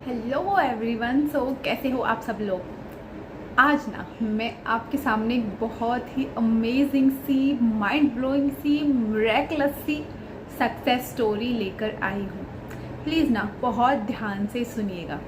Hello everyone. कैसे हो आप सब लोग। आज ना मैं आपके सामने एक बहुत ही अमेजिंग सी, माइंड ब्लोइंग सी, मिरेकलस सी सक्सेस स्टोरी लेकर आई हूँ। प्लीज़ ना बहुत ध्यान से सुनिएगा।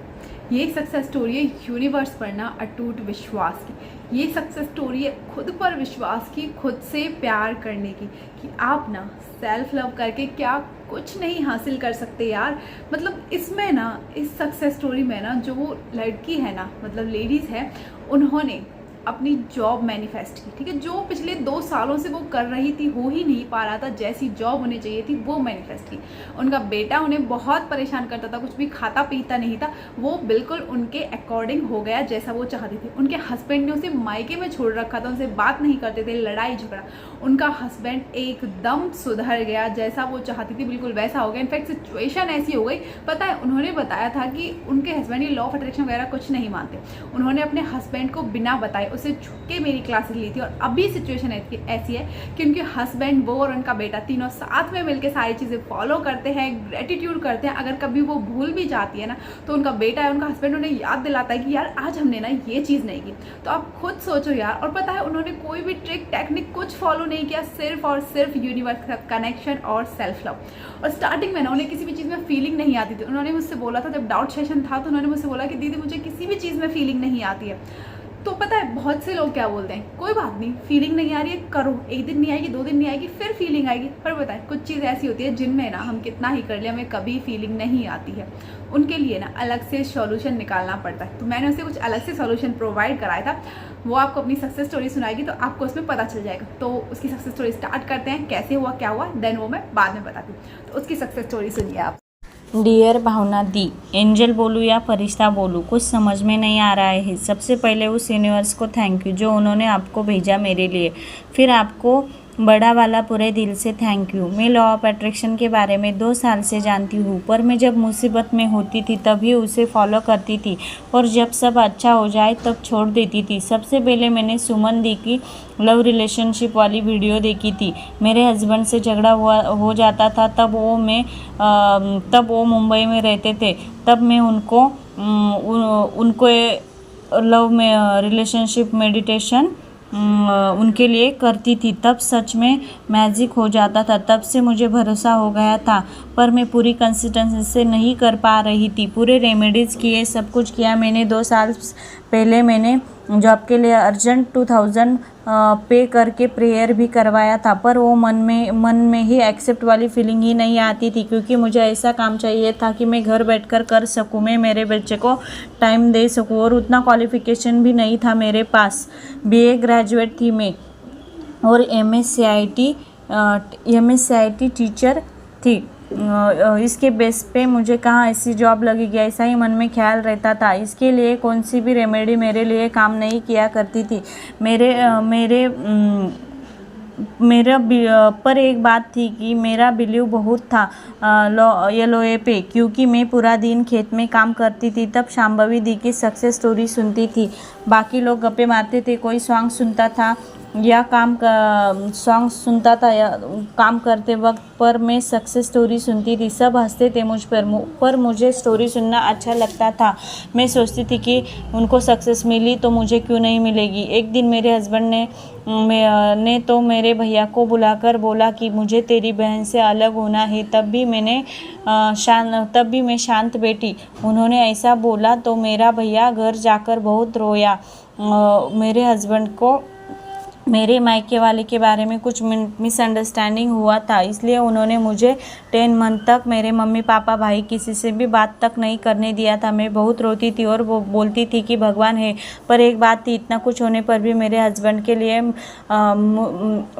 ये सक्सेस स्टोरी है यूनिवर्स पर ना अटूट विश्वास की। ये सक्सेस स्टोरी है खुद पर विश्वास की, खुद से प्यार करने की, कि आप ना सेल्फ लव करके क्या कुछ नहीं हासिल कर सकते यार। मतलब इसमें ना, इस सक्सेस स्टोरी में ना, जो लड़की है ना, मतलब लेडीज़ है, उन्होंने अपनी जॉब मैनिफेस्ट की। ठीक है, जो पिछले 2 सालों से वो कर रही थी, हो ही नहीं पा रहा था, जैसी जॉब उन्हें चाहिए थी वो मैनिफेस्ट की। उनका बेटा उन्हें बहुत परेशान करता था, कुछ भी खाता पीता नहीं था, वो बिल्कुल उनके अकॉर्डिंग हो गया जैसा वो चाहती थी। उनके हस्बैंड ने उसे मायके में छोड़ रखा था, उनसे बात नहीं करते थे, लड़ाई झगड़ा। उनका हस्बैंड एकदम सुधर गया, जैसा वो चाहती थी बिल्कुल वैसा हो गया। इनफैक्ट सिचुएशन ऐसी हो गई, पता है उन्होंने बताया था कि उनके हस्बैंड ये लॉ ऑफ अट्रैक्शन वगैरह कुछ नहीं मानते। उन्होंने अपने हस्बैंड को बिना बताए उसे छुप के मेरी क्लासेस ली थी। और अभी सिचुएशन ऐसी है कि उनके हस्बैंड, वो और उनका बेटा तीनों साथ में मिलकर सारी चीज़ें फॉलो करते हैं, ग्रेटिट्यूड करते हैं। अगर कभी वो भूल भी जाती है ना, तो उनका बेटा है, उनका हस्बैंड उन्हें याद दिलाता है कि यार आज हमने ना ये चीज़ नहीं की। तो आप खुद सोचो यार। और पता है उन्होंने कोई भी ट्रिक टेक्निक कुछ फॉलो नहीं किया, सिर्फ और सिर्फ यूनिवर्स का कनेक्शन और सेल्फ लव। और स्टार्टिंग में ना उन्हें किसी भी चीज़ में फीलिंग नहीं आती थी। उन्होंने मुझसे बोला था, जब डाउट सेशन था तो उन्होंने मुझसे बोला कि दीदी मुझे किसी भी चीज़ में फीलिंग नहीं आती है। तो पता है बहुत से लोग क्या बोलते हैं, कोई बात नहीं, फीलिंग नहीं आ रही है, करो, एक दिन नहीं आएगी, 2 दिन नहीं आएगी, फिर फीलिंग आएगी। पर बताए कुछ चीज़ ऐसी होती है जिनमें ना हम कितना ही कर ले, हमें कभी फीलिंग नहीं आती है। उनके लिए ना अलग से सॉल्यूशन निकालना पड़ता है। तो मैंने उसे कुछ अलग से सॉल्यूशन प्रोवाइड कराया था। वो आपको अपनी सक्सेस स्टोरी सुनाएगी तो आपको उसमें पता चल जाएगा। तो उसकी सक्सेस स्टोरी स्टार्ट करते हैं, कैसे हुआ क्या हुआ, देन वो मैं बाद में बताती हूँ। तो उसकी सक्सेस स्टोरी सुनिए आप। डियर भावना दी, एंजल बोलूँ या फरिश्ता बोलूँ, कुछ समझ में नहीं आ रहा है। सबसे पहले उस यूनिवर्स को थैंक यू जो उन्होंने आपको भेजा मेरे लिए। फिर आपको बड़ा वाला पूरे दिल से थैंक यू। मैं लॉ ऑफ अट्रैक्शन के बारे में 2 साल से जानती हूँ, पर मैं जब मुसीबत में होती थी तभी उसे फॉलो करती थी, और जब सब अच्छा हो जाए तब छोड़ देती थी। सबसे पहले मैंने सुमन दी की लव रिलेशनशिप वाली वीडियो देखी थी। मेरे हस्बैंड से झगड़ा हो जाता था, तब वो मुंबई में रहते थे। तब मैं उनको लव में रिलेशनशिप मेडिटेशन उनके लिए करती थी। तब सच में मैजिक हो जाता था। तब से मुझे भरोसा हो गया था, पर मैं पूरी कंसिस्टेंसी से नहीं कर पा रही थी। पूरे रेमेडीज़ किए, सब कुछ किया मैंने। 2 साल पहले मैंने जॉब के लिए अर्जेंट 2000 पे करके प्रेयर भी करवाया था, पर वो मन में ही एक्सेप्ट वाली फीलिंग ही नहीं आती थी, क्योंकि मुझे ऐसा काम चाहिए था कि मैं घर बैठकर कर सकूं, मैं मेरे बच्चे को टाइम दे सकूं, और उतना क्वालिफिकेशन भी नहीं था मेरे पास। बीए ग्रेजुएट थी मैं, और एमएससीआईटी टीचर थी। इसके बेस पे मुझे कहाँ ऐसी जॉब लगेगी, ऐसा ही मन में ख्याल रहता था। इसके लिए कौन सी भी रेमेडी मेरे लिए काम नहीं किया करती थी। पर एक बात थी कि मेरा बिलीव बहुत था LOA पे, क्योंकि मैं पूरा दिन खेत में काम करती थी। तब शांभवी दी की सक्सेस स्टोरी सुनती थी। बाकी लोग गप्पे मारते थे, कोई सॉन्ग सुनता था या काम करते वक्त, पर मैं सक्सेस स्टोरी सुनती थी। सब हंसते थे मुझ पर मुझे स्टोरी सुनना अच्छा लगता था। मैं सोचती थी कि उनको सक्सेस मिली तो मुझे क्यों नहीं मिलेगी। एक दिन मेरे हस्बैंड ने तो मेरे भैया को बुलाकर बोला कि मुझे तेरी बहन से अलग होना है। तब भी मैं शांत बैठी। उन्होंने ऐसा बोला तो मेरा भैया घर जाकर बहुत रोया। मेरे हस्बैंड को मेरे मायके वाले के बारे में कुछ मिसअंडरस्टैंडिंग हुआ था, इसलिए उन्होंने मुझे 10 मंथ तक मेरे मम्मी पापा भाई किसी से भी बात तक नहीं करने दिया था। मैं बहुत रोती थी और वो बोलती थी कि भगवान है। पर एक बात थी, इतना कुछ होने पर भी मेरे हस्बैंड के लिए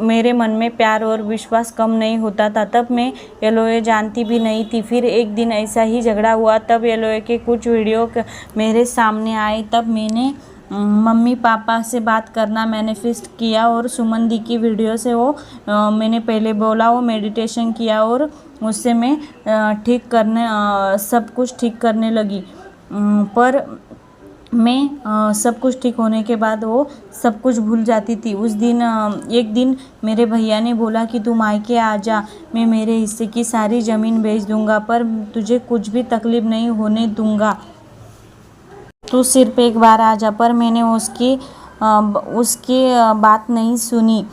मेरे मन में प्यार और विश्वास कम नहीं होता था। तब मैं LOA जानती भी नहीं थी। फिर एक दिन ऐसा ही झगड़ा हुआ, तब LOA के कुछ वीडियो मेरे सामने आए। तब मैंने मम्मी पापा से बात करना मैनिफेस्ट किया, और सुमन दी की वीडियो से मैंने पहले बोला वो मेडिटेशन किया, और उससे मैं सब कुछ ठीक करने लगी। पर मैं सब कुछ ठीक होने के बाद वो सब कुछ भूल जाती थी। एक दिन मेरे भैया ने बोला कि तू मायके आ जा, मैं मेरे हिस्से की सारी ज़मीन बेच दूंगा, पर तुझे कुछ भी तकलीफ नहीं होने दूंगा। तू सिर्फ एक बार आ जा। पर मैंने उसकी बात नहीं सुनी।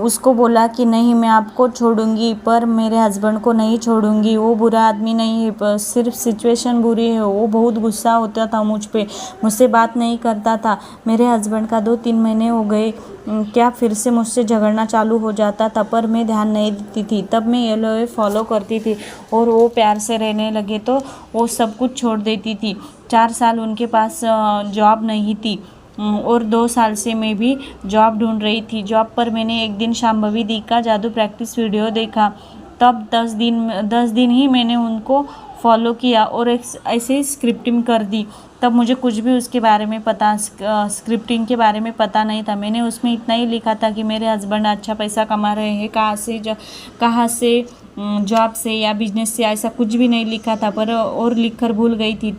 उसको बोला कि नहीं मैं आपको छोड़ूंगी, पर मेरे हस्बैंड को नहीं छोड़ूंगी। वो बुरा आदमी नहीं है, सिर्फ सिचुएशन बुरी है। वो बहुत गुस्सा होता था मुझ पे, मुझसे बात नहीं करता था। मेरे हस्बैंड का 2-3 महीने हो गए क्या फिर से मुझसे झगड़ना चालू हो जाता था, पर मैं ध्यान नहीं देती थी। तब मैं LOA फॉलो करती थी और वो प्यार से रहने लगे तो वो सब कुछ छोड़ देती थी। 4 साल उनके पास जॉब नहीं थी और 2 साल से मैं भी जॉब ढूंढ रही थी। जॉब पर मैंने एक दिन शांभवी दी का जादू प्रैक्टिस वीडियो देखा। तब 10 दिन ही मैंने उनको फॉलो किया और ऐसे ही स्क्रिप्टिंग कर दी। तब मुझे कुछ भी उसके बारे में स्क्रिप्टिंग के बारे में पता नहीं था। मैंने उसमें इतना ही लिखा था कि मेरे हस्बैंड अच्छा पैसा कमा रहे हैं, कहाँ से जॉब से या बिजनेस से, ऐसा कुछ भी नहीं लिखा था। पर और लिखकर भूल गई थी।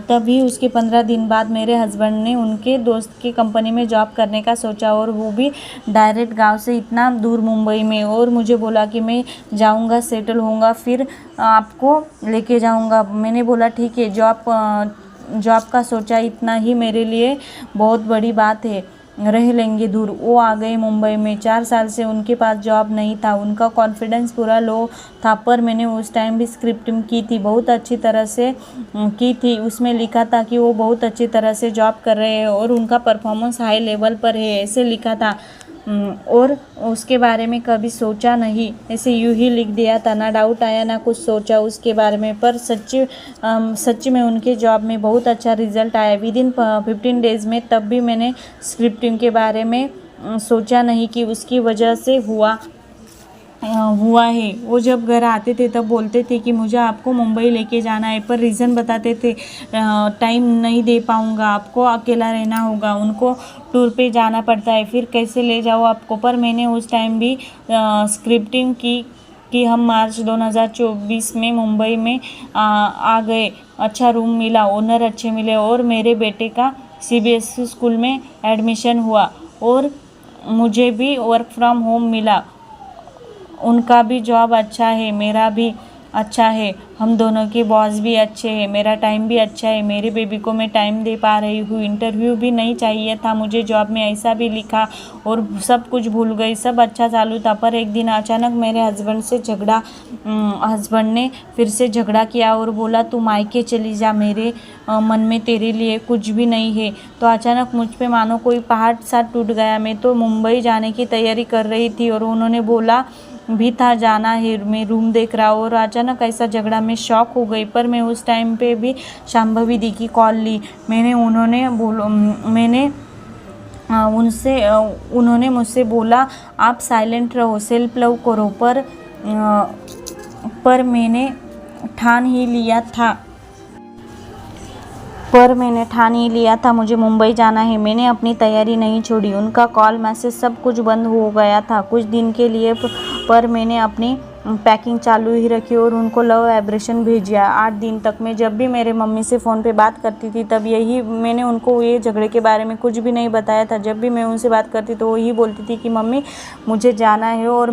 तभी उसके 15 दिन बाद मेरे हस्बैंड ने उनके दोस्त की कंपनी में जॉब करने का सोचा, और वो भी डायरेक्ट गांव से इतना दूर मुंबई में। और मुझे बोला कि मैं जाऊंगा, सेटल होऊंगा, फिर आपको लेके जाऊंगा। मैंने बोला ठीक है, जॉब का सोचा, इतना ही मेरे लिए बहुत बड़ी बात है, रह लेंगे दूर। वो आ गए मुंबई में। 4 साल से उनके पास जॉब नहीं था। उनका कॉन्फिडेंस पूरा लो था, पर मैंने उस टाइम भी स्क्रिप्टिंग की थी, बहुत अच्छी तरह से की थी। उसमें लिखा था कि वो बहुत अच्छी तरह से जॉब कर रहे हैं और उनका परफॉर्मेंस हाई लेवल पर है, ऐसे लिखा था। और उसके बारे में कभी सोचा नहीं, ऐसे यूं ही लिख दिया था। ना डाउट आया ना कुछ सोचा उसके बारे में। पर सच्ची में उनके जॉब में बहुत अच्छा रिजल्ट आया विदिन 15 डेज़ में। तब भी मैंने स्क्रिप्टिंग के बारे में सोचा नहीं कि उसकी वजह से हुआ है। वो जब घर आते थे तब बोलते थे कि मुझे आपको मुंबई लेके जाना है, पर रीज़न बताते थे टाइम नहीं दे पाऊँगा, आपको अकेला रहना होगा, उनको टूर पे जाना पड़ता है, फिर कैसे ले जाओ आपको। पर मैंने उस टाइम भी स्क्रिप्टिंग की कि हम मार्च 2024 में मुंबई में आ गए। अच्छा रूम मिला, ओनर अच्छे मिले और मेरे बेटे का CBSE स्कूल में एडमिशन हुआ और मुझे भी वर्क फ्रॉम होम मिला। उनका भी जॉब अच्छा है, मेरा भी अच्छा है, हम दोनों के बॉस भी अच्छे हैं, मेरा टाइम भी अच्छा है, मेरे बेबी को मैं टाइम दे पा रही हूँ। इंटरव्यू भी नहीं चाहिए था मुझे जॉब में, ऐसा भी लिखा और सब कुछ भूल गई। सब अच्छा चालू था, पर एक दिन अचानक मेरे हस्बैंड ने फिर से झगड़ा किया और बोला तू मायके चली जा, मेरे मन में तेरे लिए कुछ भी नहीं है। तो अचानक मुझ पे मानो कोई पहाड़ सा टूट गया। मैं तो मुंबई जाने की तैयारी कर रही थी और उन्होंने बोला भी था जाना है, मैं रूम देख रहा हूँ, और अचानक ऐसा झगड़ा, मैं शॉक हो गई। पर मैं उस टाइम पे भी शांभवी दी की कॉल ली। उन्होंने मुझसे बोला आप साइलेंट रहो, सेल्फ लव करो, पर मैंने ठान ही लिया था मुझे मुंबई जाना है। मैंने अपनी तैयारी नहीं छोड़ी। उनका कॉल मैसेज सब कुछ बंद हो गया था कुछ दिन के लिए, पर मैंने अपनी पैकिंग चालू ही रखी और उनको लव वाइब्रेशन भेजा 8 दिन तक। मैं जब भी मेरे मम्मी से फ़ोन पे बात करती थी तब मैंने उनको ये झगड़े के बारे में कुछ भी नहीं बताया था। जब भी मैं उनसे बात करती तो वो यही बोलती थी कि मम्मी मुझे जाना है और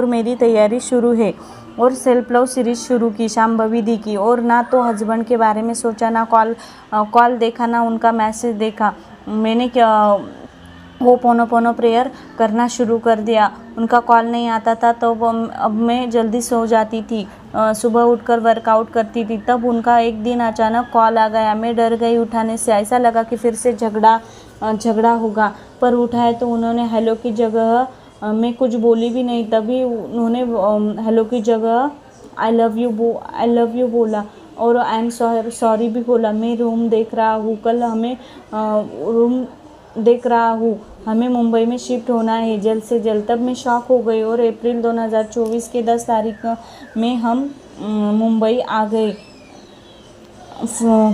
मेरी तैयारी शुरू है। और सेल्फ लव सीरीज़ शुरू की शांभवी दी की, और ना तो हस्बैंड के बारे में सोचा, ना कॉल देखा, ना उनका मैसेज देखा। मैंने वो पोनो प्रेयर करना शुरू कर दिया। उनका कॉल नहीं आता था तो अब मैं जल्दी सो जाती थी, सुबह उठकर वर्कआउट करती थी। तब उनका एक दिन अचानक कॉल आ गया। मैं डर गई उठाने से, ऐसा लगा कि फिर से झगड़ा होगा। पर उठाया तो उन्होंने हेलो की जगह, मैं कुछ बोली भी नहीं, तभी उन्होंने हेलो की जगह आई लव यू बोला और आई एम सॉरी भी बोला। मैं रूम देख रहा हूँ, हमें मुंबई में शिफ्ट होना है जल्द से जल्द। तब मैं शॉक हो गई और अप्रैल 2024 के 10 तारीख में हम मुंबई आ गए।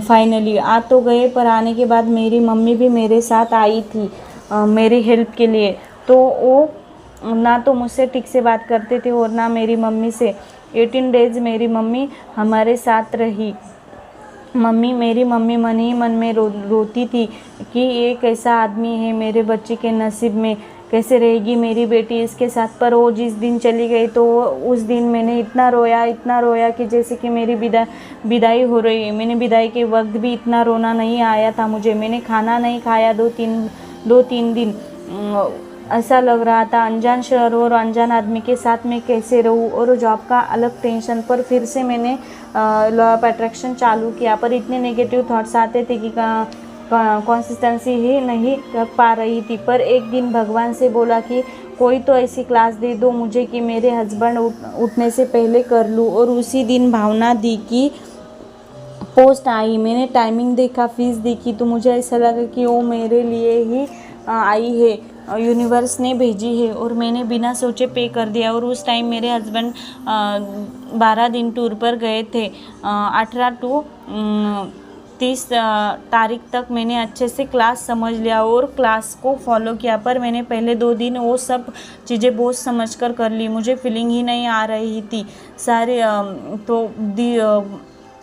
फाइनली आ तो गए, पर आने के बाद मेरी मम्मी भी मेरे साथ आई थी मेरी हेल्प के लिए। तो वो ना तो मुझसे ठीक से बात करते थे और ना मेरी मम्मी से। 18 डेज़ मेरी मम्मी हमारे साथ रही। मेरी मम्मी मन ही मन में रोती थी कि ये कैसा आदमी है मेरे बच्चे के नसीब में। कैसे रहेगी मेरी बेटी इसके साथ। पर वो जिस दिन चली गई तो उस दिन मैंने इतना रोया कि जैसे कि मेरी विदाई हो रही है। मैंने विदाई के वक्त भी इतना रोना नहीं आया था मुझे। मैंने खाना नहीं खाया दो तीन दिन। ऐसा लग रहा था अनजान शहर और अनजान आदमी के साथ मैं कैसे रहूँ, और जॉब का अलग टेंशन। पर फिर से मैंने लॉ ऑफ अट्रैक्शन चालू किया, पर इतने नेगेटिव थॉट्स आते थे कि कंसिस्टेंसी ही नहीं रख पा रही थी। पर एक दिन भगवान से बोला कि कोई तो ऐसी क्लास दे दो मुझे कि मेरे हस्बैंड उठने से पहले कर लूँ। और उसी दिन भावना दी की पोस्ट आई। मैंने टाइमिंग देखा, फीस देखी, तो मुझे ऐसा लगा कि वो मेरे लिए ही आई है, यूनिवर्स ने भेजी है। और मैंने बिना सोचे पे कर दिया। और उस टाइम मेरे हस्बैंड 12 दिन टूर पर गए थे। 18 टू 30 तारीख तक मैंने अच्छे से क्लास समझ लिया और क्लास को फॉलो किया। पर मैंने पहले 2 दिन वो सब चीज़ें बोझ समझ कर ली। मुझे फीलिंग ही नहीं आ रही थी सारे। तो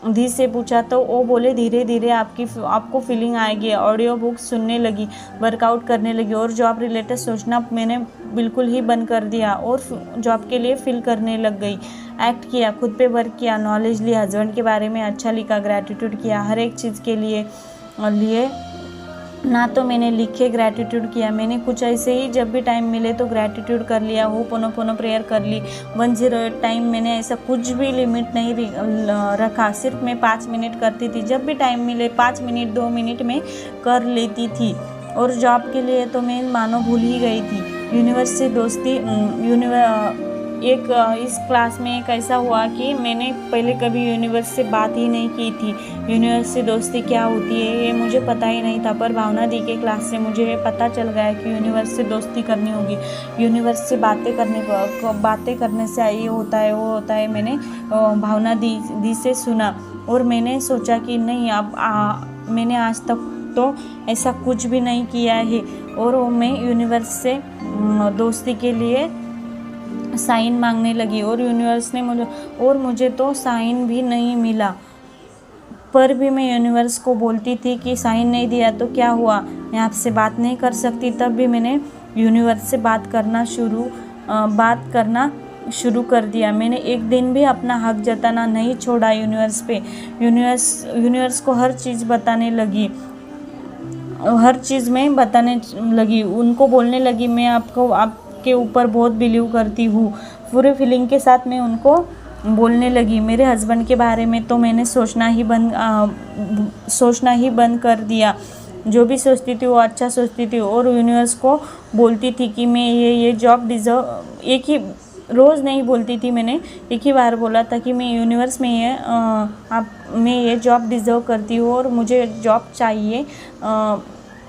दी से पूछा तो वो बोले धीरे धीरे आपको फीलिंग आएगी। ऑडियो बुक सुनने लगी, वर्कआउट करने लगी, और जॉब रिलेटेड सोचना मैंने बिल्कुल ही बंद कर दिया और जॉब के लिए फील करने लग गई। एक्ट किया, खुद पे वर्क किया, नॉलेज ली, हस्बैंड के बारे में अच्छा लिखा, ग्रैटिट्यूड किया हर एक चीज़ के लिए ना। तो मैंने लिखे ग्रैटिट्यूड किया। मैंने कुछ ऐसे ही जब भी टाइम मिले तो ग्रैटिट्यूड कर लिया, होपोनोपोनो प्रेयर कर ली। 108 टाइम मैंने ऐसा कुछ भी लिमिट नहीं रखा। सिर्फ मैं 5 मिनट करती थी। जब भी टाइम मिले 5 मिनट 2 मिनट में कर लेती थी। और जॉब के लिए तो मैं मानो भूल ही गई थी। यूनिवर्स से दोस्ती इस क्लास में एक ऐसा हुआ कि मैंने पहले कभी यूनिवर्स से बात ही नहीं की थी। यूनिवर्स से दोस्ती क्या होती है ये मुझे पता ही नहीं था। पर भावना दी के क्लास से मुझे पता चल गया कि यूनिवर्स से दोस्ती करनी होगी। यूनिवर्स से बातें करने से ये होता है वो होता है। मैंने भावना दी से सुना और मैंने सोचा कि नहीं, अब मैंने आज तक तो ऐसा कुछ भी नहीं किया है। और मैं यूनिवर्स से दोस्ती के लिए साइन मांगने लगी और यूनिवर्स ने मुझे तो साइन भी नहीं मिला। पर भी मैं यूनिवर्स को बोलती थी कि साइन नहीं दिया तो क्या हुआ, मैं आपसे बात नहीं कर सकती। तब भी मैंने यूनिवर्स से बात करना शुरू कर दिया। मैंने एक दिन भी अपना हक जताना नहीं छोड़ा यूनिवर्स पे। यूनिवर्स को हर चीज़ बताने लगी, हर चीज़ में बताने लगी। उनको बोलने लगी मैं आपके ऊपर बहुत बिलीव करती हूँ। पूरे फीलिंग के साथ मैं उनको बोलने लगी। मेरे हस्बैंड के बारे में तो मैंने सोचना ही बंद कर दिया। जो भी सोचती थी वो अच्छा सोचती थी। और यूनिवर्स को बोलती थी कि मैं ये जॉब डिज़र्व, एक ही रोज़ नहीं बोलती थी, मैंने एक ही बार बोला था कि मैं यूनिवर्स में मैं ये जॉब डिज़र्व करती हूँ और मुझे जॉब चाहिए।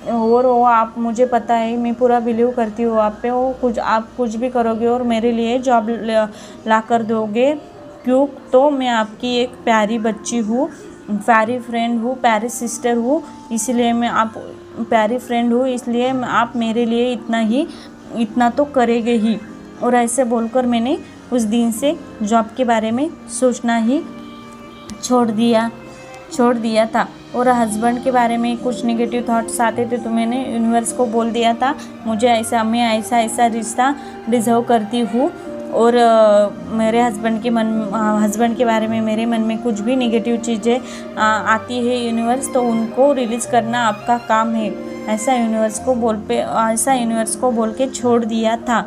और वो आप, मुझे पता है, मैं पूरा बिलीव करती हूँ आप पे। आप कुछ भी करोगे और मेरे लिए जॉब ला कर दोगे। क्यों? तो मैं आपकी एक प्यारी बच्ची हूँ, प्यारी फ्रेंड हूँ, प्यारी सिस्टर हूँ, इसलिए मैं आप प्यारी फ्रेंड हूँ, इसलिए आप मेरे लिए इतना तो करेंगे ही। और ऐसे बोलकर मैंने उस दिन से जॉब के बारे में सोचना ही छोड़ दिया था। और हस्बैंड के बारे में कुछ नेगेटिव थॉट्स आते थे तो मैंने यूनिवर्स को बोल दिया था मैं ऐसा रिश्ता डिज़र्व करती हूँ। और मेरे हस्बैंड के बारे में मेरे मन में कुछ भी नेगेटिव चीज़ें आती है यूनिवर्स, तो उनको रिलीज़ करना आपका काम है। ऐसा यूनिवर्स को बोल के छोड़ दिया था।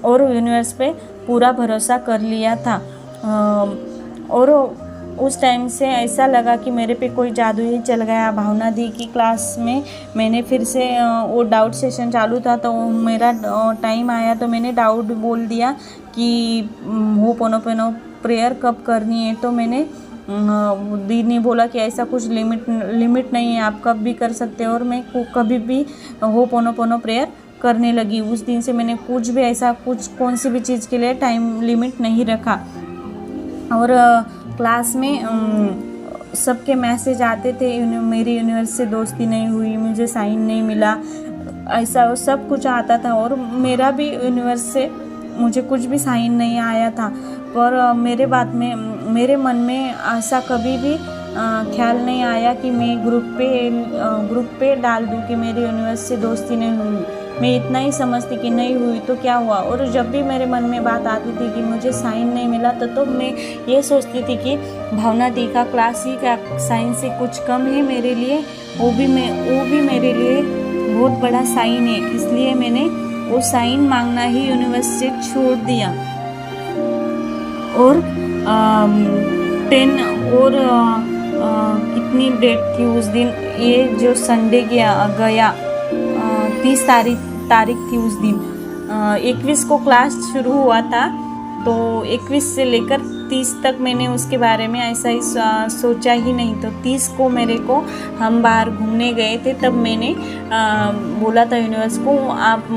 और यूनिवर्स पे पूरा भरोसा कर लिया था। और उस टाइम से ऐसा लगा कि मेरे पे कोई जादू ही चल गया। भावना दी की क्लास में मैंने फिर से वो डाउट सेशन चालू था, तो मेरा टाइम आया तो मैंने डाउट बोल दिया कि होपोनोपोनो प्रेयर कब करनी है। तो मैंने दी ने बोला कि ऐसा कुछ लिमिट नहीं है, आप कब भी कर सकते हो। और मैं कभी भी होपोनोपोनो प्रेयर करने लगी। उस दिन से मैंने कौन सी भी चीज़ के लिए टाइम लिमिट नहीं रखा। और क्लास में सबके मैसेज आते थे, मेरी यूनिवर्स से दोस्ती नहीं हुई, मुझे साइन नहीं मिला, ऐसा सब कुछ आता था। और मेरा भी यूनिवर्स से मुझे कुछ भी साइन नहीं आया था। पर मेरे मन में ऐसा कभी भी ख्याल नहीं आया कि मैं ग्रुप पे डाल दूँ कि मेरी यूनिवर्स से दोस्ती नहीं हुई। मैं इतना ही समझती कि नहीं हुई तो क्या हुआ। और जब भी मेरे मन में बात आती थी कि मुझे साइन नहीं मिला तो मैं ये सोचती थी कि भावना दी का क्लास ही का साइन से कुछ कम है मेरे लिए, वो भी मेरे लिए बहुत बड़ा साइन है। इसलिए मैंने वो साइन मांगना ही यूनिवर्स से छोड़ दिया। और 10 और कितनी डेट थी उस दिन, ये जो संडे गया 30 तारीख थी उस दिन। 21 को क्लास शुरू हुआ था, तो 21 से लेकर 30 तक मैंने उसके बारे में ऐसा ही सोचा ही नहीं। तो 30 को मेरे को हम बाहर घूमने गए थे, तब मैंने बोला था यूनिवर्स को आप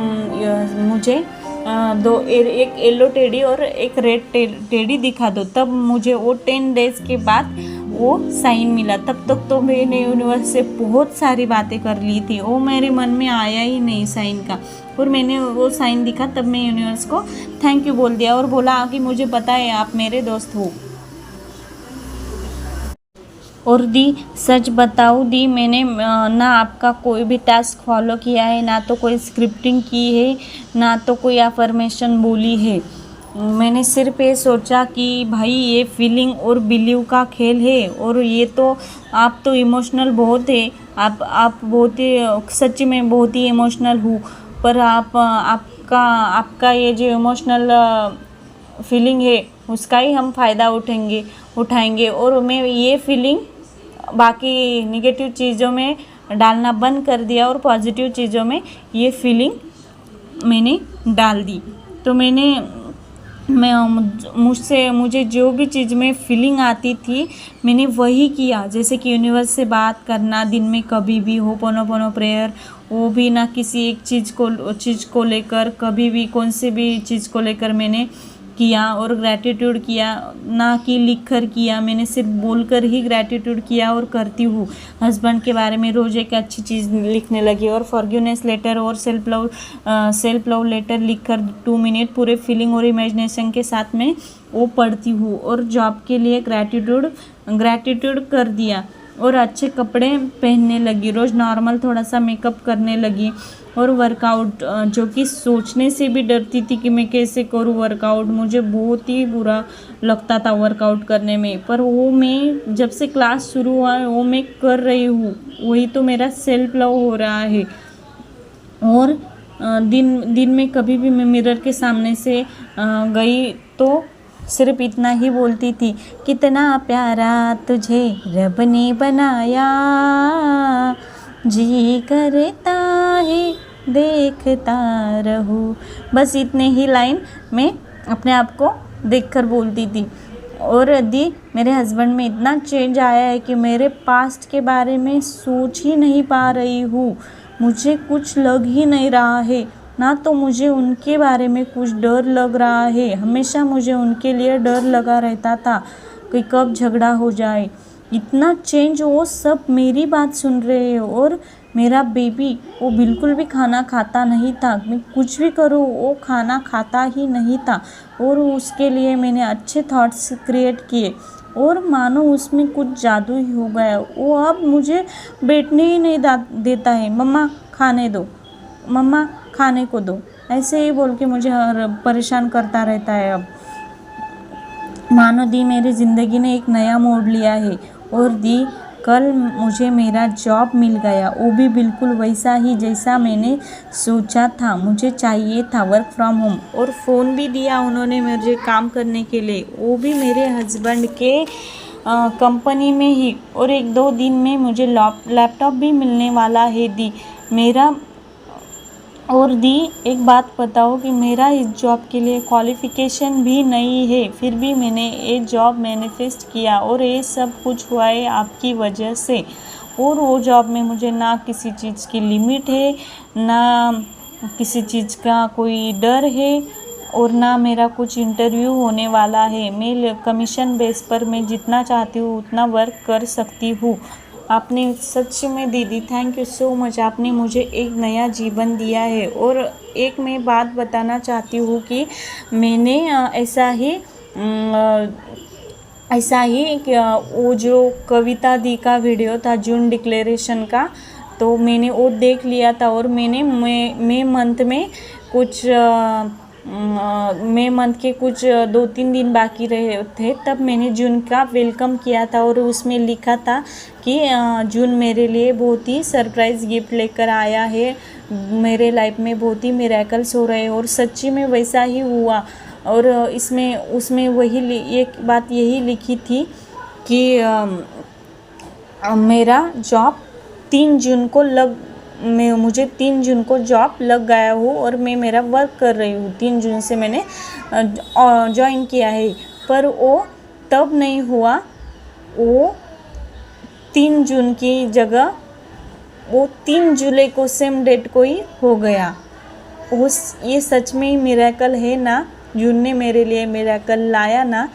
मुझे एक येलो टेडी और एक रेड टेडी दिखा दो। तब मुझे वो 10 डेज के बाद वो साइन मिला। तब तक तो मैंने यूनिवर्स से बहुत सारी बातें कर ली थी, वो मेरे मन में आया ही नहीं साइन का। और मैंने वो साइन दिखा, तब मैं यूनिवर्स को थैंक यू बोल दिया और बोला कि मुझे पता है आप मेरे दोस्त हो। और दी सच बताऊँ दी, मैंने ना आपका कोई भी टास्क फॉलो किया है, ना तो कोई स्क्रिप्टिंग की है, ना तो कोई अफर्मेशन बोली है। मैंने सिर्फ ये सोचा कि भाई ये फीलिंग और बिलीव का खेल है। और ये तो आप तो इमोशनल बहुत है, आप बहुत ही सच्ची में बहुत ही इमोशनल हूँ। पर आपका ये जो इमोशनल फीलिंग है उसका ही हम फ़ायदा उठाएंगे। और मैं ये फीलिंग बाकी निगेटिव चीज़ों में डालना बंद कर दिया और पॉजिटिव चीज़ों में ये फीलिंग मैंने डाल दी। तो मुझे जो भी चीज़ में फीलिंग आती थी मैंने वही किया। जैसे कि यूनिवर्स से बात करना दिन में कभी भी, होपोनोपोनो प्रेयर, वो भी ना किसी एक चीज़ को लेकर, कभी भी कौन से भी चीज़ को लेकर मैंने किया। और ग्रैटिट्यूड किया, ना कि लिख कर किया, मैंने सिर्फ बोलकर ही ग्रैटिट्यूड किया और करती हूँ। हस्बैंड के बारे में रोज़ एक अच्छी चीज़ लिखने लगी और फॉरगिवनेस लेटर और सेल्फ लव लेटर लिखकर 2 मिनट पूरे फीलिंग और इमेजिनेशन के साथ में वो पढ़ती हूँ। और जॉब के लिए ग्रैटिट्यूड कर दिया और अच्छे कपड़े पहनने लगी, रोज़ नॉर्मल थोड़ा सा मेकअप करने लगी। और वर्कआउट, जो कि सोचने से भी डरती थी कि मैं कैसे करूँ वर्कआउट, मुझे बहुत ही बुरा लगता था वर्कआउट करने में। पर वो मैं जब से क्लास शुरू हुआ वो मैं कर रही हूँ, वही तो मेरा सेल्फ लव हो रहा है। और दिन में कभी भी मैं मिरर के सामने से गई तो सिर्फ इतना ही बोलती थी, कितना प्यारा तुझे रब ने बनाया, जी करता है देखता रहूं। बस इतने ही लाइन मैं अपने आप को देखकर बोलती थी। और दी मेरे हस्बैंड में इतना चेंज आया है कि मेरे पास्ट के बारे में सोच ही नहीं पा रही हूँ। मुझे कुछ लग ही नहीं रहा है, ना तो मुझे उनके बारे में कुछ डर लग रहा है। हमेशा मुझे उनके लिए डर लगा रहता था कि कब झगड़ा हो जाए। इतना चेंज, वो सब मेरी बात सुन रहे हैं। और मेरा बेबी वो बिल्कुल भी खाना खाता नहीं था, मैं कुछ भी करूँ वो खाना खाता ही नहीं था। और उसके लिए मैंने अच्छे थॉट्स क्रिएट किए और मानो उसमें कुछ जादू ही हो गया। वो अब मुझे बैठने ही नहीं देता है, मम्मा खाने दो, मम्मा खाने को दो, ऐसे ही बोल के मुझे परेशान करता रहता है। अब मानो दी मेरी ज़िंदगी ने एक नया मोड़ लिया है। और दी कल मुझे मेरा जॉब मिल गया, वो भी बिल्कुल वैसा ही जैसा मैंने सोचा था मुझे चाहिए था, वर्क फ्रॉम होम। और फ़ोन भी दिया उन्होंने मुझे काम करने के लिए, वो भी मेरे हस्बैंड के कंपनी में ही। और 1-2 दिन में मुझे लैपटॉप भी मिलने वाला है दी मेरा। और दी एक बात बताओ कि मेरा इस जॉब के लिए क्वालिफ़िकेशन भी नहीं है, फिर भी मैंने ये जॉब मैनिफेस्ट किया और ये सब कुछ हुआ है आपकी वजह से। और वो जॉब में मुझे ना किसी चीज़ की लिमिट है, ना किसी चीज़ का कोई डर है, और ना मेरा कुछ इंटरव्यू होने वाला है। मैं कमीशन बेस पर मैं जितना चाहती हूँ उतना वर्क कर सकती हूँ। आपने सच में दीदी थैंक यू सो मच, आपने मुझे एक नया जीवन दिया है। और एक मैं बात बताना चाहती हूँ कि मैंने ऐसा ही वो जो कविता दी का वीडियो था जून डिक्लेरेशन का, तो मैंने वो देख लिया था और मैंने मई मंथ में कुछ मई मंथ के कुछ 2-3 दिन बाकी रहे थे, तब मैंने जून का वेलकम किया था और उसमें लिखा था कि जून मेरे लिए बहुत ही सरप्राइज़ गिफ्ट लेकर आया है, मेरे लाइफ में बहुत ही मिरेकल्स हो रहे हैं। और सच्ची में वैसा ही हुआ। और इसमें उसमें वही एक बात यही लिखी थी कि मेरा जॉब 3 जून को मुझे 3 जून को जॉब लग गया हो और मैं मेरा वर्क कर रही हूँ। 3 जून से मैंने ज्वाइन किया है, पर वो तब नहीं हुआ। वो 3 जून की जगह वो 3 जुलाई को सेम डेट को ही हो गया। ये सच में ही मिरेकल है ना, जून ने मेरे लिए मिरेकल लाया ना।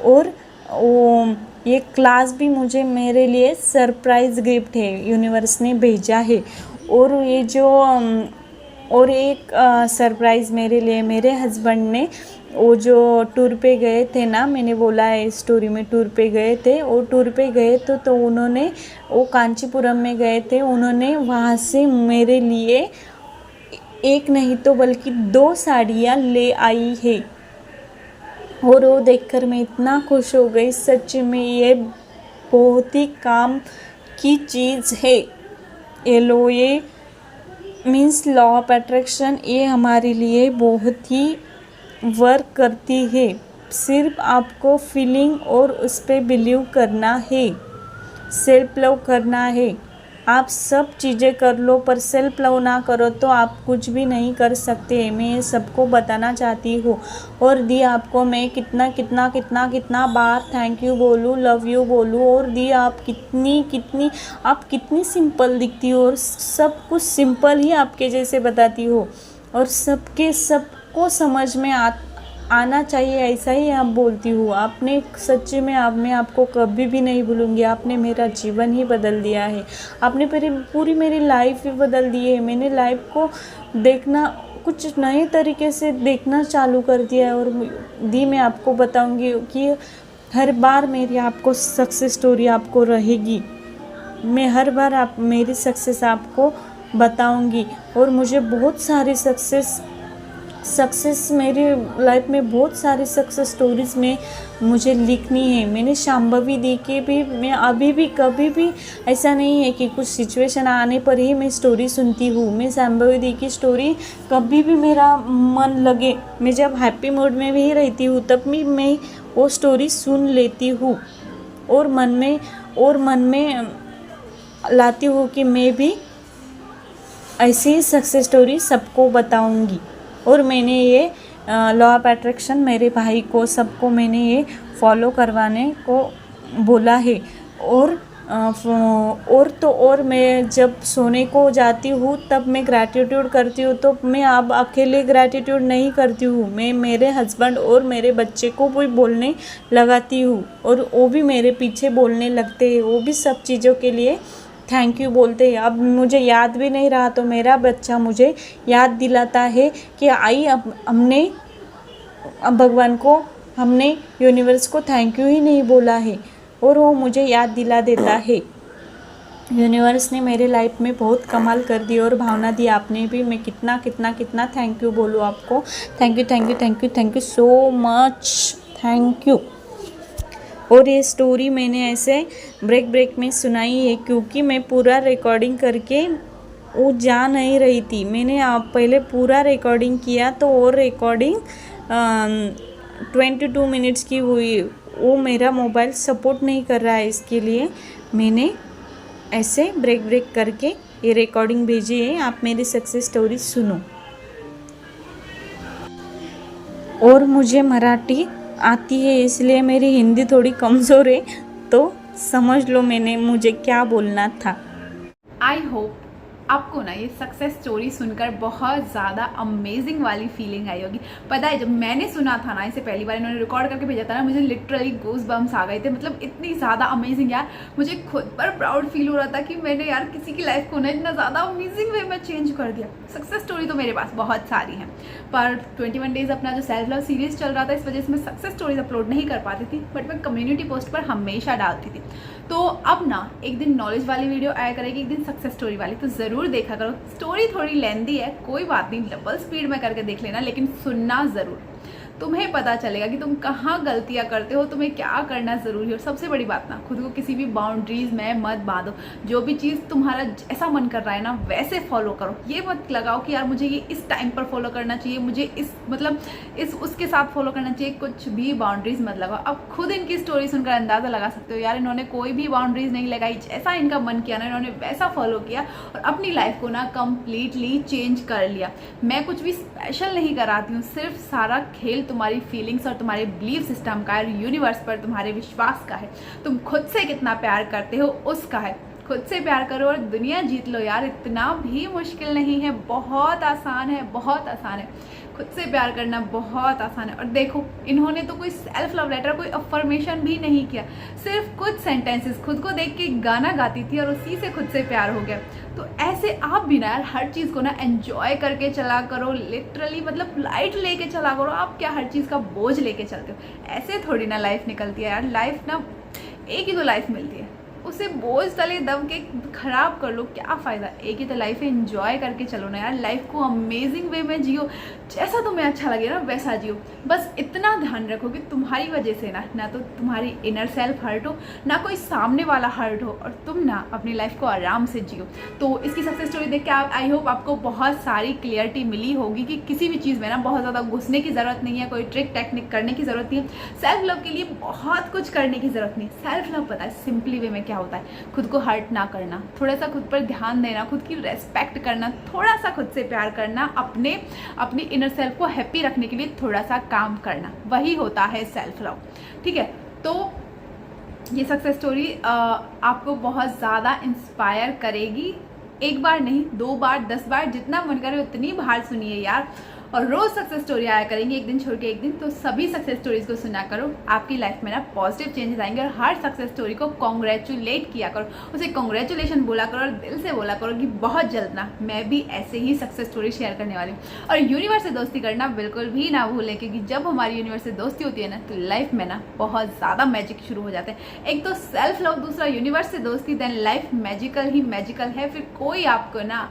और वो ये क्लास भी मुझे मेरे लिए सरप्राइज़ गिफ्ट है, यूनिवर्स ने भेजा है। और ये जो और एक सरप्राइज़ मेरे लिए मेरे हस्बैंड ने, वो जो टूर पे गए थे ना, मैंने बोला है स्टोरी में, टूर पे गए थे। वो टूर पे गए तो उन्होंने वो कांचीपुरम में गए थे, उन्होंने वहाँ से मेरे लिए एक नहीं तो बल्कि 2 साड़ियाँ ले आई है। और वो देखकर मैं इतना खुश हो गई। सच में ये बहुत ही काम की चीज़ है। ये मीन्स लॉ ऑफ अट्रैक्शन, ये हमारे लिए बहुत ही वर्क करती है। सिर्फ आपको फीलिंग और उस पर बिलीव करना है, सेल्फ लव करना है। आप सब चीज़ें कर लो पर सेल्फ लव ना करो तो आप कुछ भी नहीं कर सकते। मैं ये सबको बताना चाहती हूँ। और दी आपको मैं कितना कितना कितना कितना बार थैंक यू बोलूँ, लव यू बोलूँ। और दी आप कितनी सिंपल दिखती हो और सब कुछ सिंपल ही आपके जैसे बताती हो और सबको समझ में आना चाहिए, ऐसा ही आप बोलती हूँ। आपने सच्ची में मैं आपको कभी भी नहीं भूलूंगी। आपने मेरा जीवन ही बदल दिया है, आपने पूरी मेरी लाइफ ही बदल दी है। मैंने लाइफ को देखना कुछ नए तरीके से देखना चालू कर दिया है। और दी मैं आपको बताऊंगी कि हर बार मेरी आपको सक्सेस स्टोरी आपको रहेगी। मैं हर बार मेरी सक्सेस आपको बताऊंगी। और मुझे बहुत सारी सक्सेस मेरी लाइफ में बहुत सारी सक्सेस स्टोरीज़ में मुझे लिखनी है। मैंने शांभवी दी के भी, मैं अभी भी कभी भी ऐसा नहीं है कि कुछ सिचुएशन आने पर ही मैं स्टोरी सुनती हूँ। मैं शांभवी दी की स्टोरी कभी भी मेरा मन लगे, मैं जब हैप्पी मूड में भी रहती हूँ तब भी मैं वो स्टोरी सुन लेती हूँ और मन में लाती हूँ कि मैं भी ऐसी सक्सेस स्टोरी सबको बताऊँगी। और मैंने ये लॉ ऑफ अट्रैक्शन मेरे भाई को सबको मैंने ये फॉलो करवाने को बोला है। और मैं जब सोने को जाती हूँ तब मैं ग्रैटिट्यूड करती हूँ। तो मैं अब अकेले ग्रैटिट्यूड नहीं करती हूँ, मैं मेरे हस्बैंड और मेरे बच्चे को भी बोलने लगाती हूँ और वो भी मेरे पीछे बोलने लगते हैं। वो भी सब चीज़ों के लिए थैंक यू बोलते हैं। अब मुझे याद भी नहीं रहा तो मेरा बच्चा मुझे याद दिलाता है कि हमने भगवान को, हमने यूनिवर्स को थैंक यू ही नहीं बोला है और वो मुझे याद दिला देता है। यूनिवर्स ने मेरे लाइफ में बहुत कमाल कर दी और भावना दी आपने भी। मैं कितना कितना कितना थैंक यू बोलूँ आपको। Thank you so much, thank you. और ये स्टोरी मैंने ऐसे ब्रेक में सुनाई है क्योंकि मैं पूरा रिकॉर्डिंग करके वो जा नहीं रही थी। मैंने पहले पूरा रिकॉर्डिंग किया तो वो रिकॉर्डिंग 22 मिनट्स की हुई। वो मेरा मोबाइल सपोर्ट नहीं कर रहा है, इसके लिए मैंने ऐसे ब्रेक करके ये रिकॉर्डिंग भेजी है। आप मेरी सक्सेस स्टोरी सुनो। और मुझे मराठी आती है इसलिए मेरी हिंदी थोड़ी कमज़ोर है, तो समझ लो मुझे क्या बोलना था। आई होप आपको ना ये सक्सेस स्टोरी सुनकर बहुत ज़्यादा अमेजिंग वाली फीलिंग आई होगी। पता है जब मैंने सुना था ना, इसे पहली बार इन्होंने रिकॉर्ड करके भेजा था ना, मुझे लिटरली गूज बम्स आ गए थे। मतलब इतनी ज़्यादा अमेजिंग यार, मुझे खुद पर प्राउड फील हो रहा था कि मैंने यार किसी की लाइफ को ना इतना ज़्यादा अमेजिंग वे में चेंज कर दिया। सक्सेस स्टोरी तो मेरे पास बहुत सारी हैं, पर 21 डेज़ अपना जो सेल्फ लव सीरीज़ चल रहा था इस वजह से मैं सक्सेस स्टोरीज अपलोड नहीं कर पाती थी, बट मैं कम्युनिटी पोस्ट पर हमेशा डालती थी। तो अब ना एक दिन नॉलेज वाली वीडियो आया करेगी, एक दिन सक्सेस स्टोरी वाली, तो ज़रूर देखा करो। स्टोरी थोड़ी लेंदी है, कोई बात नहीं, डबल स्पीड में करके देख लेना, लेकिन सुनना ज़रूर। तुम्हें पता चलेगा कि तुम कहाँ गलतियाँ करते हो, तुम्हें क्या करना ज़रूरी है। और सबसे बड़ी बात ना, खुद को किसी भी बाउंड्रीज में मत बांधो। जो भी चीज़ तुम्हारा जैसा मन कर रहा है ना वैसे फॉलो करो। ये मत लगाओ कि यार मुझे ये इस टाइम पर फॉलो करना चाहिए, मुझे इस उसके साथ फॉलो करना चाहिए। कुछ भी बाउंड्रीज मत लगाओ। अब खुद इनकी स्टोरी सुनकर अंदाज़ा लगा सकते हो यार इन्होंने कोई भी बाउंड्रीज नहीं लगाई, जैसा इनका मन किया ना इन्होंने वैसा फॉलो किया और अपनी लाइफ को ना कम्प्लीटली चेंज कर लिया। मैं कुछ भी स्पेशल नहीं कराती हूँ, सिर्फ सारा खेल तुम्हारी फीलिंग्स और तुम्हारे बिलीव सिस्टम का है, यूनिवर्स पर तुम्हारे विश्वास का है। तुम खुद से कितना प्यार करते हो उसका है। खुद से प्यार करो और दुनिया जीत लो यार, इतना भी मुश्किल नहीं है, बहुत आसान है, बहुत आसान है। खुद से प्यार करना बहुत आसान है। और देखो इन्होंने तो कोई सेल्फ लव लेटर, कोई अफर्मेशन भी नहीं किया, सिर्फ कुछ सेंटेंसेस खुद को देख के गाना गाती थी और उसी से खुद से प्यार हो गया। तो ऐसे आप भी ना यार हर चीज़ को ना एंजॉय करके चला करो, लिटरली मतलब लाइट लेके चला करो। आप क्या हर चीज़ का बोझ लेके चलते हो? ऐसे थोड़ी ना लाइफ निकलती है यार। लाइफ ना एक ही तो लाइफ मिलती है, उसे बोझ तले दब के खराब कर लो, क्या फ़ायदा। एक ही तो लाइफ है, एंजॉय करके चलो ना यार। लाइफ को अमेजिंग वे में जियो, जैसा तुम्हें अच्छा लगे ना वैसा जियो। बस इतना ध्यान रखो कि तुम्हारी वजह से ना तो तुम्हारी इनर सेल्फ हर्ट हो, ना कोई सामने वाला हर्ट हो, और तुम ना अपनी लाइफ को आराम से जियो। तो इसकी सक्सेस स्टोरी देख के आई होप आपको बहुत सारी क्लियरिटी मिली होगी कि किसी भी चीज़ में ना बहुत ज़्यादा घुसने की ज़रूरत नहीं है, कोई ट्रिक टेक्निक करने की ज़रूरत नहीं है। सेल्फ लव के लिए बहुत कुछ करने की ज़रूरत नहीं है। सेल्फ लव पता है सिंपली वे में क्या होता है, खुद को हर्ट ना करना, थोड़ा सा खुद पर ध्यान देना, खुद की रेस्पेक्ट करना, थोड़ा सा खुद से प्यार करना, अपनी इनर सेल्फ को हैप्पी रखने के लिए थोड़ा सा काम करना, वही होता है सेल्फ लव। ठीक है, तो ये सक्सेस स्टोरी आपको बहुत ज़्यादा इंस्पायर करेगी। एक बार नहीं, 2 बार, 10 बार, जितना मन करे उतनी बार सुनिए यार। और रोज़ सक्सेस स्टोरी आया करेंगे, एक दिन छोड़ के एक दिन। तो सभी सक्सेस स्टोरीज को सुना करो, आपकी लाइफ में ना पॉजिटिव चेंजेस आएंगे। और हर सक्सेस स्टोरी को कॉन्ग्रेचुलेट किया करो, उसे कॉन्ग्रेचुलेशन बोला करो और दिल से बोला करो कि बहुत जल्द ना मैं भी ऐसे ही सक्सेस स्टोरी शेयर करने वाली हूँ। और यूनिवर्स से दोस्ती करना बिल्कुल भी ना भूलें, क्योंकि जब हमारी यूनिवर्स से दोस्ती होती है ना तो लाइफ में ना बहुत ज़्यादा मैजिक शुरू हो जाते हैं। एक तो सेल्फ लव, दूसरा यूनिवर्स से दोस्ती, देन लाइफ मैजिकल ही मैजिकल है। फिर कोई आपको ना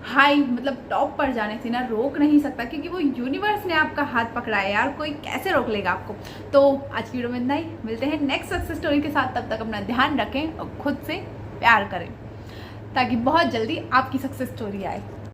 हाई मतलब टॉप पर जाने से ना रोक नहीं सकता, क्योंकि वो यूनिवर्स ने आपका हाथ पकड़ा है यार, कोई कैसे रोक लेगा आपको। तो आज की वीडियो में इतना ही, मिलते हैं नेक्स्ट सक्सेस स्टोरी के साथ। तब तक अपना ध्यान रखें और खुद से प्यार करें, ताकि बहुत जल्दी आपकी सक्सेस स्टोरी आए।